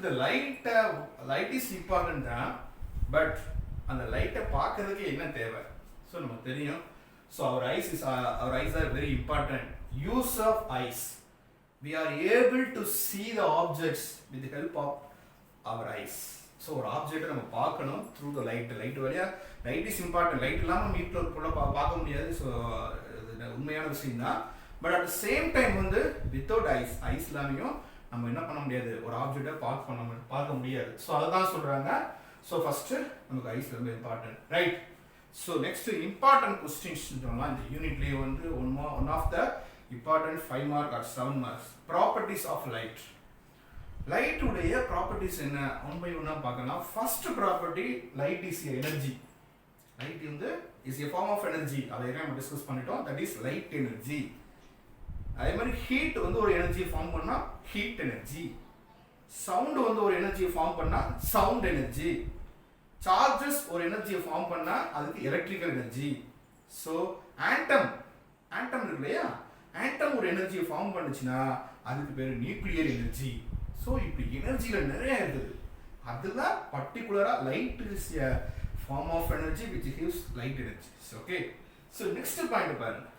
இந்த light is important தான், but அந்த லைட்டை பார்க்கறதுக்கு என்ன தேவை? ஸோ நமக்கு தெரியும். So our eyes are very important. Use of eyes. We are able to see the objects with the help of our eyes. So ஒரு ஆப்ஜெக்டை நம்ம பார்க்கணும் த்ரூ த லைட் வழியாக. Light is important. லைட் இல்லாமல் வீட்டில் ஒரு பொருளை பார்க்க முடியாது. ஸோ உண்மையான விஷயம் தான். But at the same time வந்து வித்தவுட் ஐஸ் இல்லாமையும் நம்ம என்ன பண்ண முடியாது, ஒரு ஆப்ஜெக்டை பார்க்க முடியாது. ஸோ அதை தான் சொல்கிறாங்க. ஸோ ஃபஸ்ட்டு நமக்கு ஐஸ் ரொம்ப important, right? So next important questions சொல்லலாம். இந்த யூனிட்லேயே வந்து one of the important 5 mark or 7 marks. Properties of light. லைட்டுடைய ப்ராப்பர்ட்டிஸ் என்ன, ஒன் பை ஒன்னாக பார்க்கலாம். First property, light is energy. Light வந்து is a form of energy. அதை நம்ம டிஸ்கஸ் பண்ணிட்டோம். That is light energy. அதே மாதிரி ஹீட் வந்து ஒரு எனர்ஜியை ஃபார்ம் பண்ணால் ஹீட் எனர்ஜி. சவுண்ட் வந்து ஒரு எனர்ஜியை ஃபார்ம் பண்ணால் சவுண்ட் எனர்ஜி. சார்ஜஸ் ஒரு எனர்ஜியை ஃபார்ம் பண்ணால் அதுக்கு எலக்ட்ரிக்கல் எனர்ஜி. ஸோ ஆட்டம் இருக்கு இல்லையா, ஆட்டம் ஒரு எனர்ஜியை ஃபார்ம் பண்ணுச்சுன்னா அதுக்கு பேர் நியூக்ளியர் எனர்ஜி. ஸோ இப்படி எனர்ஜியில் நிறைய இருக்குது. அதில் பர்டிகுலராக light is a form of energy which gives light energy. Okay, so next point பாருங்க.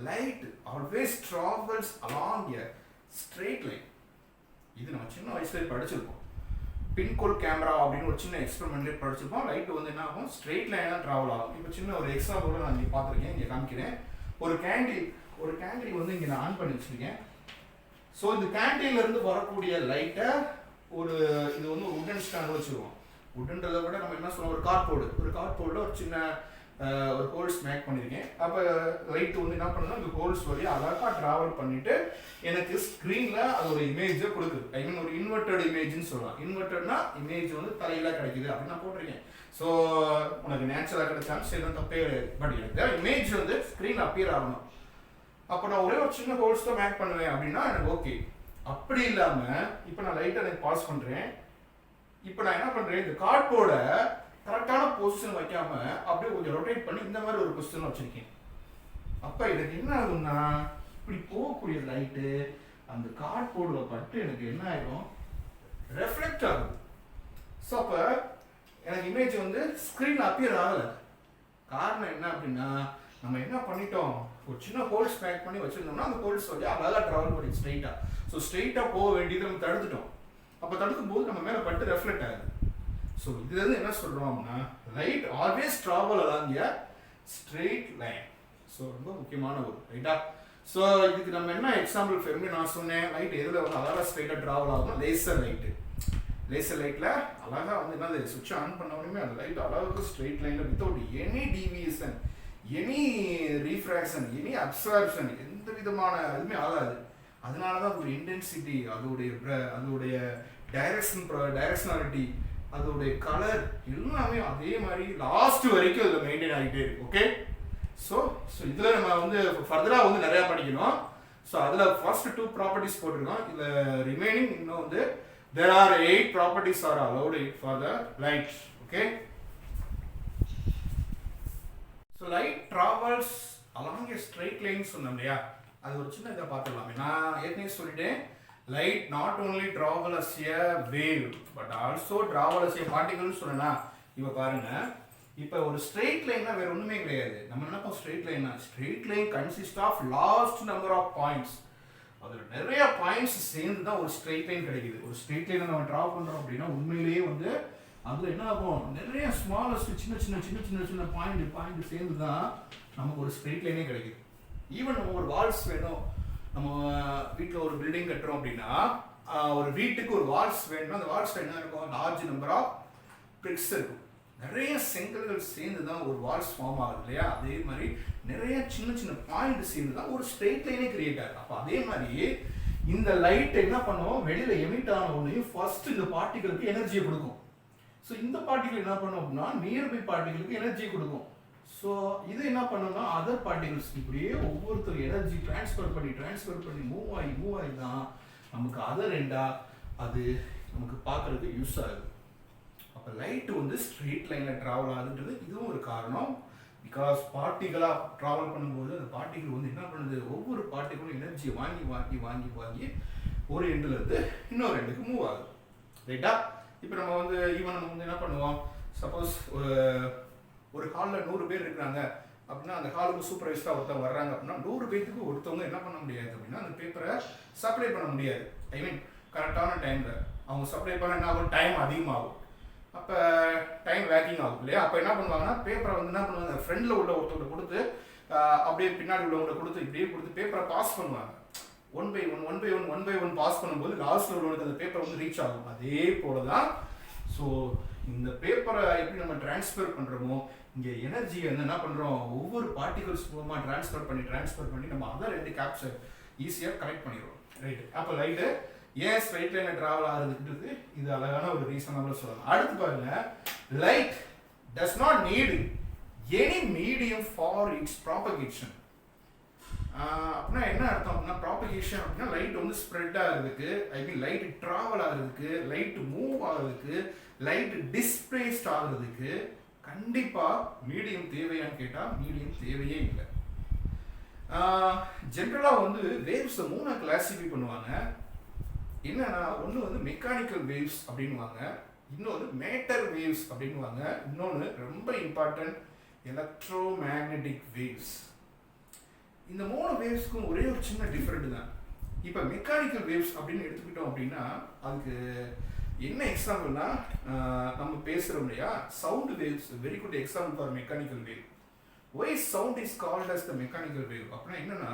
Light always travels along a straight line. இது நம்ம சின்ன வயசுல படிச்சிருப்போம். பின்கோல் கேமரா அப்படின்னு ஒரு சின்ன எக்ஸ்பெரிமெண்ட்லேயே படிச்சிருப்போம். லைட் வந்து என்ன ஆகும், ஸ்ட்ரெயிட் லைனாக ட்ராவல் ஆகும். இப்போ சின்ன ஒரு எக்ஸாம்பிள் நான் இங்கே பார்த்துருக்கேன், இங்கே காமிக்கிறேன். ஒரு கேண்டில் வந்து இங்கே நான் ஆன் பண்ணி வச்சுருக்கேன். ஸோ இந்த கேண்டில்லேருந்து வரக்கூடிய லைட்டை இது வந்து ஒரு உடன் ஸ்டாண்ட் வச்சுருவோம். உடன்றதை விட நம்ம என்ன சொல்லுவோம், ஒரு கார்ட்போர்டில் ஒரு சின்ன ஒரு ஹோல்ஸ் மேக் பண்ணியிருக்கேன். அப்போ லைட் வந்து என்ன பண்ணணும், இந்த ஹோல்ஸ் வழியாக அழகாக ட்ராவல் பண்ணிவிட்டு எனக்கு ஸ்க்ரீனில் அது ஒரு இமேஜை கொடுக்குது. ஐ மீன் ஒரு இன்வெர்டட் இமேஜ்னு சொல்லலாம். இன்வெர்டட்னா இமேஜ் வந்து தலையில் கிடைக்குது அப்படின்னு நான் போட்டிருக்கேன். ஸோ உனக்கு நேச்சுரலாக கிடைச்சாலும் சரி தான், தப்பே கிடையாது. பட் எனக்கு இமேஜ் வந்து ஸ்க்ரீனில் அப்பியர் ஆகணும். அப்போ நான் ஒரே ஒரு சின்ன ஹோல்ஸ் தான் மேக் பண்ணுவேன் அப்படின்னா எனக்கு ஓகே. அப்படி இல்லாமல் இப்போ நான் லைட்டை எனக்கு பாஸ் பண்ணுறேன். இப்போ நான் என்ன பண்ணுறேன், இந்த கார்ட்போர்டை கரெக்டான பொசிஷன் வைக்காம அப்படியே கொஞ்சம் ரொட்டேட் பண்ணி இந்த மாதிரி ஒரு பொசிஷன் வச்சிருக்கேன். அப்போ எனக்கு என்ன ஆகும்னா, இப்படி போகக்கூடிய லைட்டு அந்த கார்ட்போர்டில் பட்டு எனக்கு என்ன ஆகிடும், ரெஃப்ளெக்ட் ஆகுது. ஸோ அப்போ எனக்கு இமேஜ் வந்து ஸ்க்ரீனில் அப்பியர் ஆகலை. காரணம் என்ன அப்படின்னா, நம்ம என்ன பண்ணிட்டோம், ஒரு சின்ன ஹோல்ஸ் பேக் பண்ணி வச்சுருந்தோம்னா அந்த ஹோல்ஸ் வந்து அழகாக ட்ராவல் பண்ணி ஸ்ட்ரெயிட்டாக. ஸோ ஸ்ட்ரெயிட்டாக போக வேண்டியது நம்ம தடுத்துட்டோம். அப்போ தடுக்கும் போது நம்ம மேலே பட்டு ரெஃப்ளெக்ட் ஆகுது. ஸோ இதுலேருந்து என்ன சொல்கிறோம்னா, light always travel along a straight line. So ரொம்ப முக்கியமான ஒரு ரைட்டா. ஸோ இதுக்கு நம்ம என்ன எக்ஸாம்பிள் ஃபெர்மி நான் சொன்னேன், லைட் எதில் வந்து அழகாக ஸ்ட்ரெயிட்டாக ட்ராவல் ஆகும், லேசர் லைட்டில் அழகாக வந்து என்ன சுவிட்ச் ஆன் பண்ண உடனே அந்த லைட் அழகாக ஸ்ட்ரெயிட் லைனில் without any deviation, any refraction, any absorption, எந்த விதமான இதுவுமே ஆகாது. அதனால தான் அதோட இன்டென்சிட்டி, அதோடைய டைரக்ஷனாலிட்டி, அதோடைய கலர் எல்லாமே அதே மாதிரி லாஸ்ட் வரைக்கும் அதில் மெயின்டைன் ஆகிட்டே இருக்கு. ஓகே, ஸோ இதில் நம்ம வந்து ஃபர்தராக வந்து நிறையா படிக்கணும். ஸோ அதில் ஃபர்ஸ்ட் 2 ப்ராப்பர்ட்டிஸ் போட்டிருக்கோம். இதில் ரிமைனிங் இன்னும் வந்து there are 8 properties are allowed for the light. Okay, so light travels along a straight line சொன்னோம் இல்லையா, அது ஒரு சின்ன இதை பார்த்துடலாமே. நான் ஏற்கனவே சொல்லிட்டேன், light not only travel as a wave but also travel as a particle சொன்னா. இப்போ பாருங்க, இப்போ ஒரு ஸ்ட்ரெயிட் லைன்னா வேற ஒன்றுமே கிடையாது. நம்ம நினைப்போம் straight line consist of last number of points. அதில் நிறைய பாயிண்ட்ஸ் சேர்ந்து தான் ஒரு ஸ்ட்ரெயிட் லைன் கிடைக்குது. ஒரு ஸ்ட்ரெயிட் லைனை நம்ம ட்ரா பண்ணுறோம் அப்படின்னா உண்மையிலேயே வந்து அதில் என்ன ஆகும், நிறைய ஸ்மாலஸ்ட் சின்ன பாயிண்ட் சேர்ந்து தான் நமக்கு ஒரு ஸ்ட்ரெயிட் லைனே கிடைக்குது. ஈவன் நம்ம ஒரு வால்ஸ் வேணும், நம்ம வீட்டில் ஒரு பில்டிங் கட்டுறோம் அப்படின்னா ஒரு வீட்டுக்கு ஒரு வால்ஸ் வேணும்னா அந்த வால்ஸ் என்ன இருக்கும், லார்ஜ் நம்பர் ஆஃப் பிரிக்ஸ் இருக்கும். நிறைய செங்கல்கள் சேர்ந்து தான் ஒரு வால்ஸ் ஃபார்ம் ஆகுது இல்லையா. அதே மாதிரி நிறைய சின்ன பாயிண்ட் சேர்ந்து தான் ஒரு ஸ்ட்ரெயிட் லைனே கிரியேட் ஆகுது. அப்போ அதே மாதிரி இந்த லைட் என்ன பண்ணுவோம், வெளியில எமிட் ஆன உடனே ஃபர்ஸ்ட் இந்த பார்ட்டிகளுக்கு எனர்ஜியை கொடுக்கும். ஸோ இந்த பார்ட்டிகள் என்ன பண்ணும் அப்படின்னா நியர்பை பார்ட்டிகளுக்கு எனர்ஜி கொடுக்கும். ஸோ இது என்ன பண்ணணும்னா அதர் பார்ட்டிகல்ஸ் இப்படியே ஒவ்வொருத்தர் எனர்ஜி டிரான்ஸ்ஃபர் பண்ணி மூவ் ஆகி தான் நமக்கு அதர் எண்டா அது நமக்கு பார்க்கறதுக்கு யூஸ் ஆகுது. அப்போ லைட்டு வந்து ஸ்ட்ரெயிட் லைனில் ட்ராவல் ஆகுதுன்றது இதுவும் ஒரு காரணம். பிகாஸ் பார்ட்டிகளாக ட்ராவல் பண்ணும்போது அந்த பார்ட்டிகள் வந்து என்ன பண்ணுது, ஒவ்வொரு பார்ட்டிகளும் எனர்ஜியை வாங்கி ஒரு எண்டுலேருந்து இன்னொரு எண்டுக்கு மூவ் ஆகுது. ரைட்டா? இப்போ நம்ம வந்து ஈவன் நம்ம வந்து என்ன பண்ணுவோம், சப்போஸ் ஒரு ஹாலில் 100 பேர் இருக்கிறாங்க அப்படின்னா அந்த ஹாலுக்கு சூப்பர்வைஸராக ஒருத்தவங்க வர்றாங்க அப்படின்னா 100 பேருக்கு ஒருத்தவங்க என்ன பண்ண முடியாது அப்படின்னா அந்த பேப்பரை சப்ளை பண்ண முடியாது. ஐ மீன் கரெக்டான டைமில் அவங்க சப்ளை பண்ண என்ன ஆகும், டைம் அதிகமாகும். அப்போ டைம் வேக்கிங் ஆகும் இல்லையா? அப்போ என்ன பண்ணுவாங்கன்னா பேப்பரை வந்து என்ன பண்ணுவாங்க, ஃப்ரெண்டில் உள்ள ஒருத்தவங்க கொடுத்து அப்படியே பின்னாடி உள்ளவங்களை கொடுத்து இப்படியே கொடுத்து பேப்பரை பாஸ் பண்ணுவாங்க. ஒன் பை ஒன் பாஸ் பண்ணும்போது லாஸ்ட்ல உள்ளவங்களுக்கு அந்த பேப்பர் வந்து ரீச் ஆகும். அதே போல தான் ஸோ இந்த பேப்பரை எப்படி நம்ம டிரான்ஸ்ஃபர் பண்ணுறோமோ இங்கே எனர்ஜியை வந்து என்ன பண்ணுறோம், ஒவ்வொரு பார்ட்டிகல்ஸ் மூலமாக ட்ரான்ஸ்ஃபர் பண்ணி நம்ம அதை 2 கேப்சர் ஈஸியாக கனெக்ட் பண்ணிடுவோம். ரைட்டு? அப்போ லைட்டு ஏன் ஸ்ட்ரைட் லைனில் ட்ராவல் ஆகுறதுன்றது இது அழகான ஒரு ரீசனாக சொல்லலாம். அடுத்து பாருங்க, light does not NEET any medium for it's propagation. அப்படின்னா என்ன அர்த்தம் அப்படின்னா, ப்ராபகேஷன் அப்படின்னா லைட் வந்து ஸ்ப்ரெட் ஆகிறதுக்கு, ஐ மீன் லைட் ட்ராவல் ஆகிறதுக்கு, லைட் மூவ் ஆகிறதுக்கு, லைட் டிஸ்பிளேஸ்ட் ஆகிறதுக்கு கண்டிப்பாக மீடியம் தேவையான்னு கேட்டால் மீடியம் தேவையே இல்லை. ஜென்ரலாக வந்து வேவ்ஸை 3 கிளாசிஃபை பண்ணுவாங்க. என்னன்னா, ஒன்று வந்து மெக்கானிக்கல் வேவ்ஸ் அப்படின்வாங்க, இன்னொன்று மேட்டர் வேவ்ஸ் அப்படின்வாங்க, இன்னொன்று ரொம்ப இம்பார்ட்டன்ட் எலக்ட்ரோ மேக்னெட்டிக் வேவ்ஸ். இந்த 3 வேவ்ஸ்க்கும் ஒரே ஒரு சின்ன டிஃப்ரெண்ட் தான். இப்போ மெக்கானிக்கல் வேவ்ஸ் அப்படின்னு எடுத்துக்கிட்டோம் அப்படின்னா அதுக்கு என்ன எக்ஸாம்பிள்னா, நம்ம பேசுகிறோம் இல்லையா, sound waves very good example for mechanical wave. Why sound is called as the mechanical wave அப்படின்னா என்னன்னா,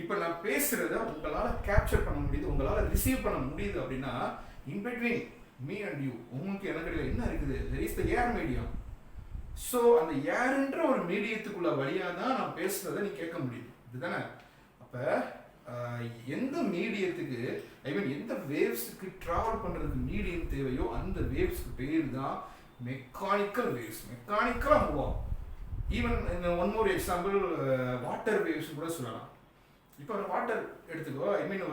இப்போ நான் பேசுகிறத உங்களால் கேப்சர் பண்ண முடியுது, உங்களால் ரிசீவ் பண்ண முடியுது அப்படின்னா in between me and you உங்களுக்கு எனக்கு இடையில என்ன இருக்குது, there is the air medium. So அந்த ஏர்ன்ற ஒரு மீடியத்துக்குள்ள வழியாக தான் நான் பேசுகிறத நீ கேட்க முடியுது, இதுதானே? அப்போ எந்த மீடியத்துக்கு ஐ மீன் எந்த வேவ்ஸுக்கு ட்ராவல் பண்ணுறதுக்கு மீடியம் தேவையோ அந்த வேவ்ஸ்க்கு பேர் தான் மெக்கானிக்கல் வேவ்ஸ். மெக்கானிக்கலாக மூவ் ஆகும். ஈவன் இந்த one more example water waves கூட சொல்லலாம். இப்போ ஒரு வாட்டர் எடுத்துக்கோ, ஐ மீன்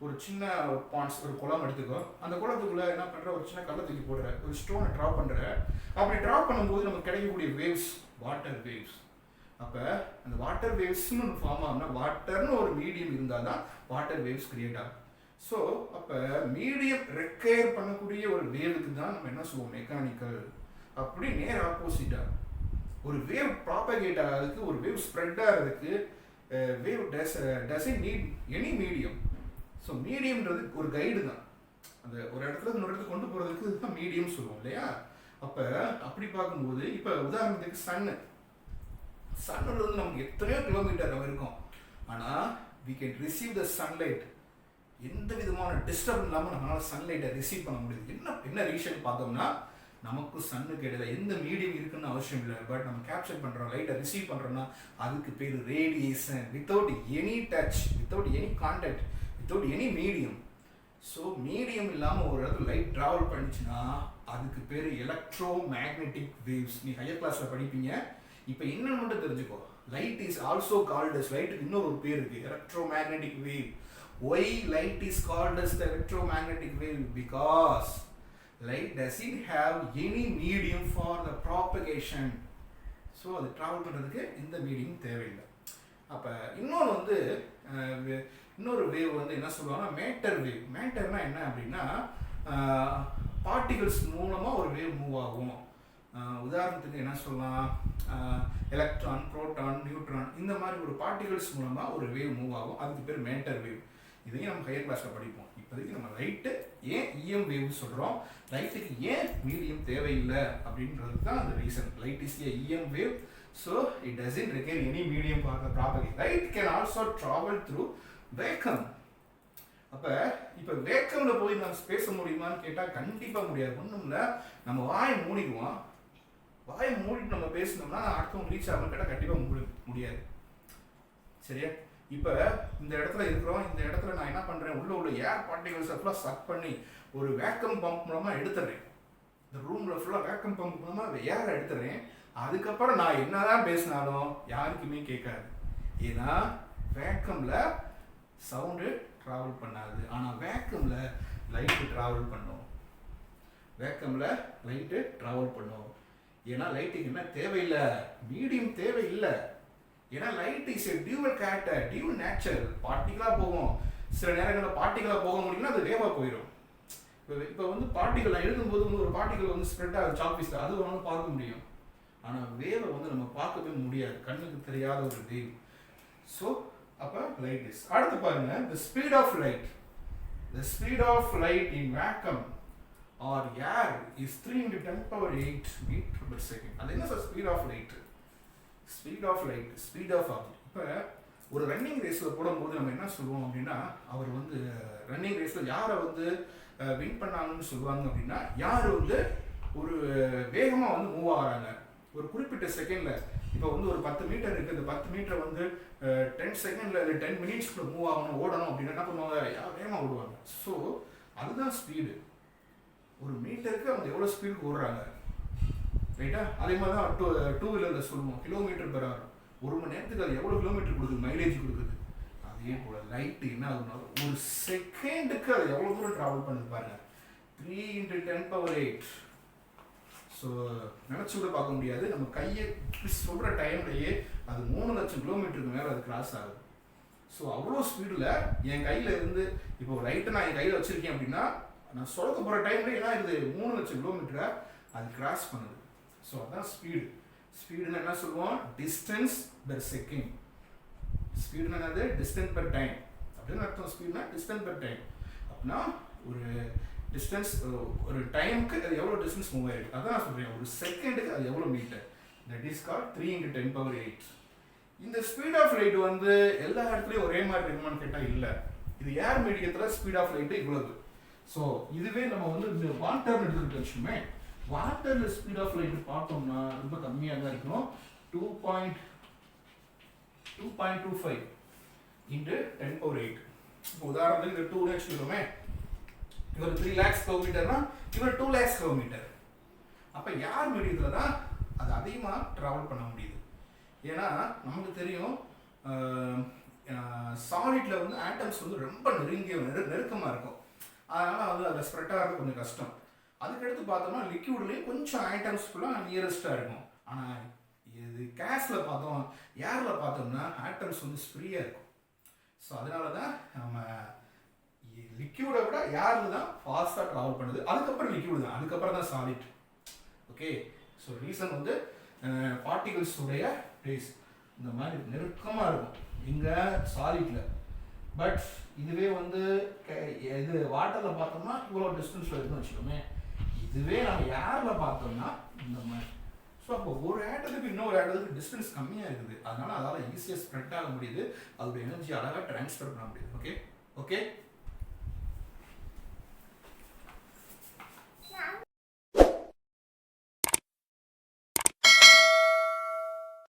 ஒரு சின்ன பாண்ட்ஸ், ஒரு குளம் எடுத்துக்கோ, அந்த குளத்துக்குள்ளே என்ன பண்ணுற, ஒரு சின்ன கல்லை தூக்கி போடுற, ஒரு ஸ்டோனை ட்ராப் பண்ணுற. அப்படி ட்ராப் பண்ணும்போது நமக்கு கிடைக்கக்கூடிய வேவ்ஸ் வாட்டர் வேவ்ஸ். அப்போ அந்த வாட்டர் வேவ்ஸ்னு ஒன்று ஃபார்ம் ஆகும்னா வாட்டர்னு ஒரு மீடியம் இருந்தால் தான் வாட்டர் வேவ்ஸ் கிரியேட் ஆகும். ஸோ அப்போ மீடியம் ரெக்கையர் பண்ணக்கூடிய ஒரு வேவுக்கு தான் நம்ம என்ன சொல்லுவோம், மெக்கானிக்கல். அப்படி நேர் ஆப்போசிட்டாக ஒரு வேவ் ப்ராபகேட் ஆகிறதுக்கு, ஒரு வேவ் ஸ்ப்ரெட் ஆகிறதுக்கு wave doesn't need any medium. So மீடியம்ன்றது ஒரு கைடு தான், அந்த ஒரு இடத்துல இன்னொரு இடத்துக்கு கொண்டு போகிறதுக்கு இதுதான் மீடியம் சொல்லுவோம் இல்லையா? அப்போ அப்படி பார்க்கும்போது இப்போ உதாரணத்துக்கு சன்னிலிருந்து நமக்கு எத்தனையோ கிலோமீட்டர் நம்ம இருக்கும், ஆனால் we can receive the sunlight. எந்த விதமான டிஸ்டர்ப் இல்லாமல் நம்மளால் சன்லைட்டை ரிசீவ் பண்ண முடியுது. என்ன ரீசன் பார்த்தோம்னா, நமக்கு சன்னுக்கு இடையில எந்த மீடியம் இருக்குன்னு அவசியம் இல்லை, பட் நம்ம கேப்சர் பண்ணுறோம், லைட்டை ரிசீவ் பண்ணுறோம்னா அதுக்கு பேர் radiation. Without any touch, without any contact, without any medium. So medium இல்லாமல் ஒரு இடத்துல லைட் ட்ராவல் பண்ணிச்சுன்னா அதுக்கு பேர் எலக்ட்ரோ மேக்னெட்டிக் வேவ்ஸ். நீ ஹையர் கிளாஸில் படிப்பீங்க. இப்போ என்னன்னு மட்டும் தெரிஞ்சுக்கோ, light is also called as, லைட்டுக்கு இன்னொரு ஒரு பேர் இருக்குது, electromagnetic wave. Why light is called as the electromagnetic wave? Because light doesn't have any medium for the propagation. So அது ட்ராவல் பண்ணுறதுக்கு இந்த மீடியம் தேவையில்லை. அப்போ இன்னொன்று வந்து இன்னொரு வேவ் வந்து என்ன சொல்லுவாங்கன்னா மேட்டர் வேவ். மேட்டர்னா என்ன அப்படின்னா, பார்ட்டிகல்ஸ் மூலமாக ஒரு வேவ் மூவ் ஆகும். உதாரணத்துக்கு என்ன சொல்லலாம், எலக்ட்ரான், புரோட்டான், நியூட்ரான், இந்த மாதிரி ஒரு பார்ட்டிகல்ஸ் மூலமாக ஒரு வேவ் மூவ் ஆகும், அதுக்கு பேர் மேட்டர் வேவ். இதையும் நம்ம ஹையர் கிளாஸில் படிப்போம். இப்போதைக்கு நம்ம லைட்டு ஏன் இஎம் வேவ் சொல்கிறோம், லைட்டுக்கு ஏன் மீடியம் தேவையில்லை அப்படின்றது தான் அந்த reason. Light is a EM wave, so it doesn't require any medium for the propagation. Light can also travel through vacuum. அப்போ இப்போ வேக்கமில் போய் நம்ம பேச முடியுமான்னு கேட்டால் கண்டிப்பாக முடியாது. ஒன்றும் இல்லை, நம்ம வாயை மூடிக்குவோம், வாயை மூடிட்டு நம்ம பேசணும்னா அடுத்தவங்க ரீச் ஆகணும்னு கேட்டால் கண்டிப்பாக முடியாது. சரியா? இப்போ இந்த இடத்துல இருக்கிறோம், இந்த இடத்துல நான் என்ன பண்ணுறேன், உள்ள ஏர் பார்ட்டிகல்ஸை ஃபுல்லாக சக் பண்ணி ஒரு வேக்கம் பம்ப் மூலமாக எடுத்துடுறேன். இந்த ரூமில் ஃபுல்லாக வேக்கம் பம்ப் மூலமாக ஏரை எடுத்துடுறேன். அதுக்கப்புறம் நான் என்ன தான் பேசினாலும் யாருக்குமே கேட்காது. ஏன்னா வேக்கமில் சவுண்டு ட்ராவல் பண்ணாது, ஆனால் வேக்கமில் லைட்டு ட்ராவல் பண்ணும். வேக்கமில் லைட்டு ட்ராவல் பண்ணும். ஏன்னா லைட்டுக்கு என்ன தேவையில்லை, மீடியம் தேவையில்லை. ஏன்னா light is a dual character, dual nature. பார்ட்டிகலாக போகும், சில நேரங்களில் பார்ட்டிகலாக போக முடியும்னா அது வேவாக போயிடும். இப்போ வந்து பார்ட்டிகள் நான் எழுதும்போது வந்து ஒரு பார்ட்டிகள் வந்து ஸ்ப்ரெட் ஆகுது சாக்பீஸில், அது வேணாலும் பார்க்க முடியும். ஆனால் வேவை வந்து நம்ம பார்க்கவே முடியாது, கண்ணுக்கு தெரியாத ஒரு வேவ். ஸோ அப்போ லைட் இஸ். அடுத்து பாருங்க, the speed of light. The speed of light in vacuum or air is 3 into 10 power 8 meter per second. அது என்ன sir speed of light? Speed of light, speed of object. இப்போ ஒரு running ரேஸில் போடும்போது நம்ம என்ன சொல்லுவோம் அப்படின்னா, அவர் வந்து ரன்னிங் ரேஸில் யாரை வந்து வின் பண்ணாங்கன்னு சொல்லுவாங்க அப்படின்னா, யார் வந்து ஒரு வேகமாக வந்து மூவ் ஆகிறாங்க ஒரு குறிப்பிட்ட செகண்டில். இப்போ வந்து ஒரு 10 மீட்டர் இருக்குது, இந்த 10 மீட்டர் வந்து 10 செகண்டில் இல்லை 10 மினிட்ஸ்க்குள்ள மூவ் ஆகணும், ஓடணும் அப்படின்னா என்ன பண்ணுவாங்க, யார் வேகமாக ஓடுவாங்க. ஸோ அதுதான் ஸ்பீடு. ஒரு மீட்டருக்கு அவங்க எவ்வளோ ஸ்பீடுக்கு ஓடுறாங்க, ரைட்டா? அதே மாதிரி தான் டூ வீலரில் சொல்லுவோம், கிலோமீட்டர் பெர் ஹவர். ஒரு மணி நேரத்துக்கு அது எவ்வளோ கிலோமீட்டர் கொடுக்குது, மைலேஜ் கொடுக்குது. அதே போல் லைட்டு என்ன ஆகுனாலும் ஒரு செகண்டுக்கு அது எவ்வளோ தூரம் ட்ராவல் பண்ணுது பாருங்க, 3 into 10 power 8. ஸோ நினச்சி கூட பார்க்க முடியாது. நம்ம கையை சொல்கிற டைம்லேயே அது 3 லட்சம் கிலோமீட்டருக்கு மேலே அது கிராஸ் ஆகுது. ஸோ அவ்வளோ ஸ்பீடில் என் கையில் இருந்து இப்போ லைட்டை நான் என் கையில் வச்சுருக்கேன் அப்படின்னா, நான் சொடக்க போகிற டைம்ல ஏன்னா இது 3 லட்சம் கிலோமீட்டரை அது கிராஸ் பண்ணுது. ஸோ அதான் ஸ்பீடு. ஸ்பீடுன்னு என்ன சொல்லுவோம், டிஸ்டன்ஸ் பெர் செகண்ட். ஸ்பீடுன்னு என்னது, டிஸ்டன்ஸ் பெர் டைம் அப்படின்னு அர்த்தம். ஸ்பீடுனா டிஸ்டன்ஸ் பெர் டைம். அப்படின்னா ஒரு டிஸ்டன்ஸ், ஒரு டைமுக்கு அது எவ்வளோ டிஸ்டன்ஸ் மூவ் ஆகிருக்கு, அதான் நான் சொல்கிறேன். ஒரு செகண்டுக்கு அது எவ்வளோ meter, that is called 3 into 10 power 8. இந்த ஸ்பீட் ஆஃப் லைட் வந்து எல்லா இடத்துலையும் ஒரே மாதிரி இருக்குமான்னு கேட்டால் இல்லை. இது ஏர் மீடியத்தில் ஸ்பீட் ஆஃப் லைட்டு இவ்வளவு. ஸோ இதுவே நம்ம வந்து இந்த வாட்டர்னு எடுத்துக்கிட்டு வச்சுமே, வாட்டரில் ஸ்பீட் ஆஃப் லைட் பார்த்தோம்னா ரொம்ப கம்மியாக தான் இருக்கணும். 2.25 into 10 power 8. இப்போ உதாரணத்துக்கு இது 2 வச்சுக்கோமே, இவர் 3 lakhs கிலோமீட்டர்னா இவர் 2 lakhs கிலோமீட்டர். அப்போ ஏர் மீடியத்தில் தான் அது அதிகமாக ட்ராவல் பண்ண முடியுது. ஏன்னா நமக்கு தெரியும் சாலிட்ல வந்து ஆட்டம்ஸ் வந்து ரொம்ப நெருக்கமாக இருக்கும், அதனால் வந்து அதில் ஸ்ப்ரெட் ஆகிறது கொஞ்சம் கஷ்டம். அதுக்கடுத்து பார்த்தோம்னா லிக்யூட்லேயும் கொஞ்சம் ஆட்டம்ஸ் ஃபுல்லாக நியரஸ்ட்டாக இருக்கும். ஆனால் இது கேஸில் பார்த்தோம், ஏரில் பார்த்தோம்னா ஆட்டம்ஸ் வந்து ஃப்ரீயாக இருக்கும். ஸோ அதனால தான் நம்ம லிக்யூடை விட ஏரில் தான் ஃபாஸ்ட்டாக ட்ராவல் பண்ணுது. அதுக்கப்புறம் லிக்யூடு தான், அதுக்கப்புறம் தான் சாலிட். ஓகே, ஸோ ரீசன் வந்து பார்ட்டிகல்ஸ் உடைய பேஸ் இந்த மாதிரி நெருக்கமாக இருக்கும் இங்கே சாலிட்டில். பட் இதுவே வந்து இது வாட்டரில் பார்த்தோம்னா இவ்வளோ டிஸ்டன்ஸில் இருக்குன்னு வச்சுக்கோமே. இதுவே நம்ம ஏரில் பார்த்தோம்னா இந்த மாதிரி. ஸோ அப்போ ஒரு ஆட்டத்துக்கு இன்னொரு ஆட்டத்துக்கு டிஸ்டன்ஸ் கம்மியாக இருக்குது, அதனால அதால் ஈஸியாக ஸ்ப்ரெட் ஆக முடியுது, அதோட எனர்ஜி அழகாக ட்ரான்ஸ்ஃபர் பண்ண முடியுது. ஓகே.